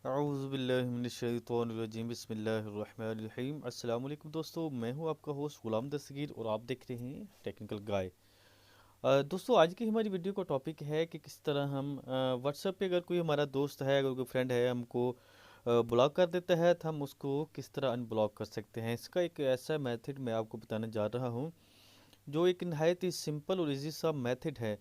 औज़ुबिल्लाहिमिनश्शैतानिर्रजीम बिस्मिल्लाहिर्रहमानिर्रहीम। अस्सलाम वालेकुम दोस्तों, मैं हूं आपका होस्ट गुलाम दस्तगीर और आप देख रहे हैं टेक्निकल गाय। दोस्तों, आज की हमारी वीडियो का टॉपिक है कि किस तरह हम व्हाट्सएप पे अगर कोई हमारा दोस्त है, अगर कोई फ्रेंड है, हमको ब्लॉक कर देता है तो हम उसको किस तरह अनब्लॉक कर सकते हैं। इसका एक ऐसा मेथड मैं आपको बताने जा रहा हूँ जो एक नहायत ही सिंपल और इजी सा मेथड है।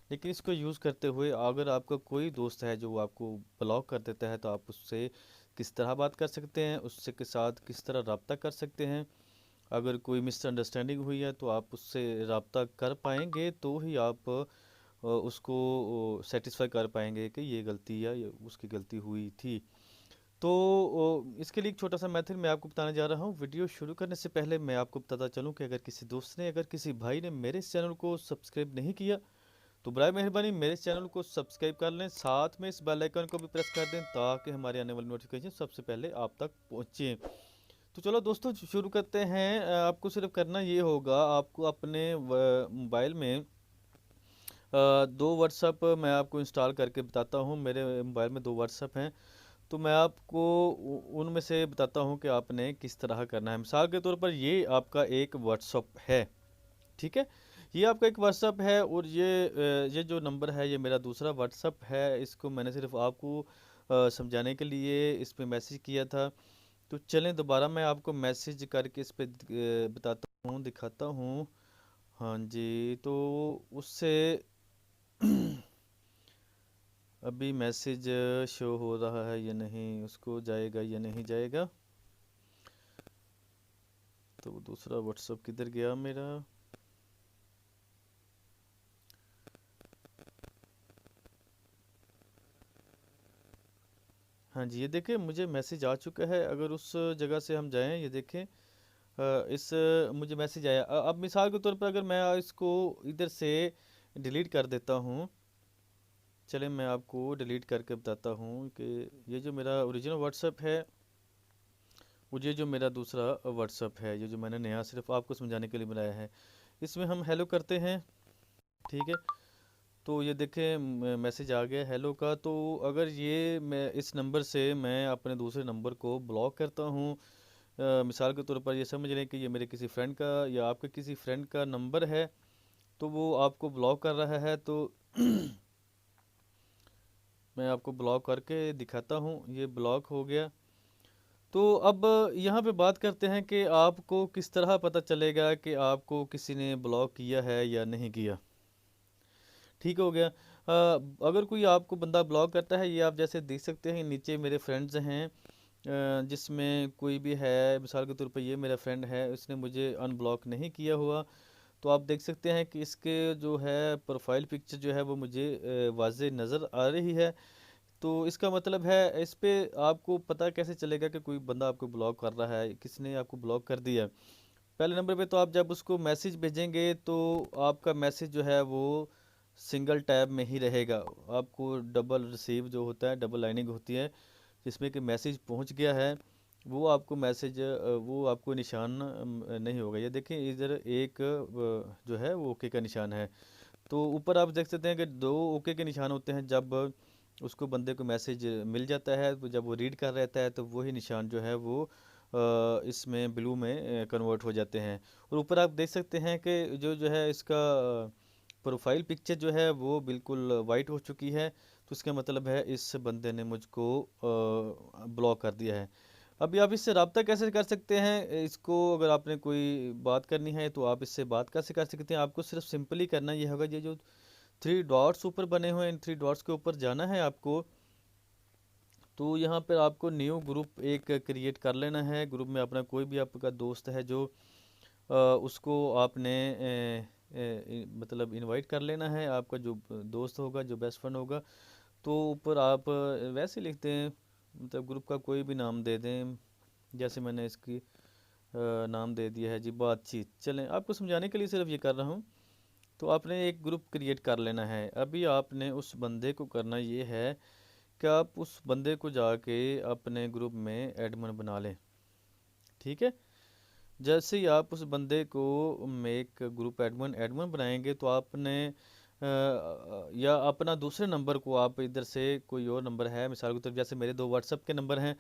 लेकिन इसको यूज़ करते हुए अगर आपका कोई दोस्त है जो आपको ब्लॉक कर देता है तो आप उससे किस तरह बात कर सकते हैं, उससे के साथ किस तरह रब्ता कर सकते हैं। अगर कोई मिसअंडरस्टैंडिंग हुई है तो आप उससे रब्ता कर पाएंगे तो ही आप उसको सेटिस्फाई कर पाएंगे कि ये गलती या ये उसकी गलती हुई थी। तो इसके लिए एक छोटा सा मेथड मैं आपको बताने जा रहा हूँ। वीडियो शुरू करने से पहले मैं आपको बताता चलूँ कि अगर किसी दोस्त ने, अगर किसी भाई ने मेरे इस चैनल को सब्सक्राइब नहीं किया तो बराए मेहरबानी मेरे इस चैनल को सब्सक्राइब कर लें, साथ में इस बेल आइकन को भी प्रेस कर दें ताकि हमारे आने वाली नोटिफिकेशन सबसे पहले आप तक पहुँचे। तो चलो दोस्तों शुरू करते हैं। आपको सिर्फ करना ये होगा, आपको अपने मोबाइल में दो व्हाट्सअप मैं आपको इंस्टॉल करके बताता हूँ। मेरे मोबाइल में दो व्हाट्सअप हैं, तो मैं आपको उनमें से बताता हूँ कि आपने किस तरह करना है। मिसाल के तौर पर ये आपका एक व्हाट्सअप है, ठीक है। ये आपका एक व्हाट्सअप है और ये जो नंबर है ये मेरा दूसरा व्हाट्सअप है। इसको मैंने सिर्फ आपको समझाने के लिए इस पे मैसेज किया था। तो चलें दोबारा मैं आपको मैसेज करके इस पे बताता हूँ, दिखाता हूँ। हाँ जी, तो उससे अभी मैसेज शो हो रहा है या नहीं, उसको जाएगा या नहीं जाएगा। तो दूसरा व्हाट्सअप किधर गया मेरा। हाँ जी, ये देखें मुझे मैसेज आ चुका है। अगर उस जगह से हम जाएं, ये देखें इस मुझे मैसेज आया। अब मिसाल के तौर पर अगर मैं इसको इधर से डिलीट कर देता हूँ, चले मैं आपको डिलीट करके बताता हूँ कि ये जो मेरा ओरिजिनल व्हाट्सअप है और ये जो मेरा दूसरा व्हाट्सअप है, ये जो मैंने नया सिर्फ आपको समझाने के लिए बनाया है, इसमें हम हेलो करते हैं, ठीक है। तो ये देखें मैसेज आ गया हेलो का। तो अगर ये मैं इस नंबर से मैं अपने दूसरे नंबर को ब्लॉक करता हूँ, मिसाल के तौर पर ये समझ लें कि ये मेरे किसी फ्रेंड का या आपके किसी फ्रेंड का नंबर है, तो वो आपको ब्लॉक कर रहा है। तो मैं आपको ब्लॉक करके दिखाता हूँ, ये ब्लॉक हो गया। तो अब यहाँ पे बात करते हैं कि आपको किस तरह पता चलेगा कि आपको किसी ने ब्लॉक किया है या नहीं किया। ठीक हो गया। अगर कोई आपको बंदा ब्लॉक करता है, ये आप जैसे देख सकते हैं नीचे मेरे फ्रेंड्स हैं, जिसमें कोई भी है। मिसाल के तौर पर ये मेरा फ्रेंड है, उसने मुझे अनब्लॉक नहीं किया हुआ। तो आप देख सकते हैं कि इसके जो है प्रोफाइल पिक्चर जो है वो मुझे वाज़े नज़र आ रही है। तो इसका मतलब है इस पे आपको पता कैसे चलेगा कि कोई बंदा आपको ब्लॉक कर रहा है, किसने आपको ब्लॉक कर दिया। पहले नंबर पे तो आप जब उसको मैसेज भेजेंगे तो आपका मैसेज जो है वो सिंगल टैब में ही रहेगा। आपको डबल रिसीव जो होता है, डबल लाइनिंग होती है जिसमें कि मैसेज पहुंच गया है, वो आपको मैसेज वो आपको निशान नहीं होगा। ये देखें इधर एक जो है वो ओके का निशान है। तो ऊपर आप देख सकते हैं कि दो ओके के निशान होते हैं। जब उसको बंदे को मैसेज मिल जाता है तो जब वो रीड कर रहता है तो वही निशान जो है वो इसमें ब्लू में कन्वर्ट हो जाते हैं। और ऊपर आप देख सकते हैं कि जो जो है इसका प्रोफाइल पिक्चर जो है वो बिल्कुल वाइट हो चुकी है। तो इसका मतलब है इस बंदे ने मुझको ब्लॉक कर दिया है। अभी आप इससे रब्ता कैसे कर सकते हैं, इसको अगर आपने कोई बात करनी है तो आप इससे बात कैसे कर सकते हैं। आपको सिर्फ सिंपली करना ये होगा, ये जो थ्री डॉट्स ऊपर बने हुए हैं इन थ्री डॉट्स के ऊपर जाना है आपको। तो यहाँ पर आपको न्यू ग्रुप एक क्रिएट कर लेना है। ग्रुप में अपना कोई भी आपका दोस्त है जो उसको आपने मतलब इनवाइट कर लेना है। आपका जो दोस्त होगा, जो बेस्ट फ्रेंड होगा, तो ऊपर आप वैसे लिखते हैं, मतलब ग्रुप का कोई भी नाम दे दें। जैसे मैंने इसकी नाम दे दिया है जी बातचीत। चलें आपको समझाने के लिए सिर्फ ये कर रहा हूँ। तो आपने एक ग्रुप क्रिएट कर लेना है। अभी आपने उस बंदे को करना ये है कि आप उस बंदे को जाके अपने ग्रुप में एडमिन बना लें, ठीक है। जैसे ही आप उस बंदे को मेक ग्रुप एडमिन एडमिन बनाएंगे तो आपने या अपना दूसरे नंबर को आप इधर से, कोई और नंबर है मिसाल के तौर पर, जैसे मेरे 2 व्हाट्सएप के नंबर हैं,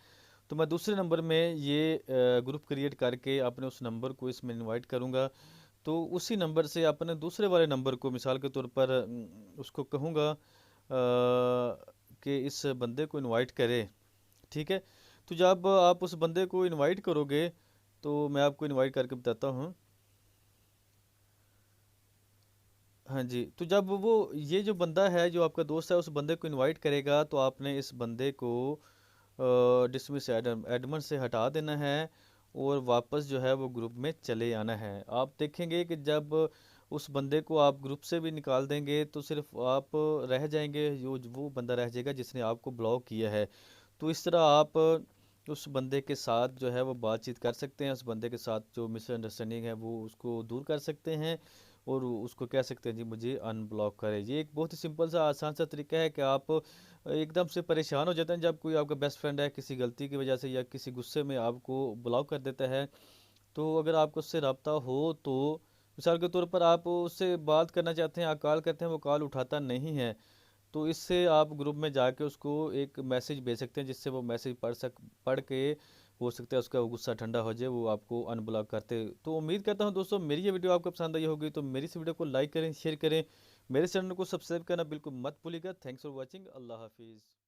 तो मैं दूसरे नंबर में ये ग्रुप क्रिएट करके अपने उस नंबर को इसमें इनवाइट करूँगा। तो उसी नंबर से अपने दूसरे वाले नंबर को मिसाल के तौर पर उसको कहूँगा कि इस बंदे को इनवाइट करे। ठीक है। तो जब आप उस बंदे को इनवाइट करोगे, तो मैं आपको इनवाइट करके बताता हूँ। हाँ जी, तो जब वो ये जो बंदा है, जो आपका दोस्त है, उस बंदे को इनवाइट करेगा, तो आपने इस बंदे को डिसमिस एडमन से हटा देना है और वापस जो है वो ग्रुप में चले आना है। आप देखेंगे कि जब उस बंदे को आप ग्रुप से भी निकाल देंगे, तो सिर्फ आप रह जाएंगे, जो वो बंदा रह जाएगा जिसने आपको ब्लॉक किया है। तो इस तरह आप उस बंदे के साथ जो है वो बातचीत कर सकते हैं, उस बंदे के साथ जो मिसअंडरस्टैंडिंग है वो उसको दूर कर सकते हैं और उसको कह सकते हैं जी मुझे अनब्लॉक करें। ये एक बहुत ही सिंपल सा आसान सा तरीका है कि आप एकदम से परेशान हो जाते हैं जब कोई आपका बेस्ट फ्रेंड है किसी गलती की वजह से या किसी गुस्से में आपको ब्लॉक कर देता है। तो अगर आपको उससे रब्ता हो, तो मिसाल के तौर पर आप उससे बात करना चाहते हैं, आप कॉल करते हैं, वो कॉल उठाता नहीं है, तो इससे आप ग्रुप में जाके उसको एक मैसेज भेज सकते हैं, जिससे वो मैसेज पढ़ के हो सकता है उसका वो गुस्सा ठंडा हो जाए, वो आपको अनब्लॉक करते। तो उम्मीद करता हूँ दोस्तों मेरी ये वीडियो आपको पसंद आई होगी, तो मेरी इस वीडियो को लाइक करें, शेयर करें, मेरे चैनल को सब्सक्राइब करना बिल्कुल मत भूलिएगा। Thanks for watching. अल्लाह हाफिज़।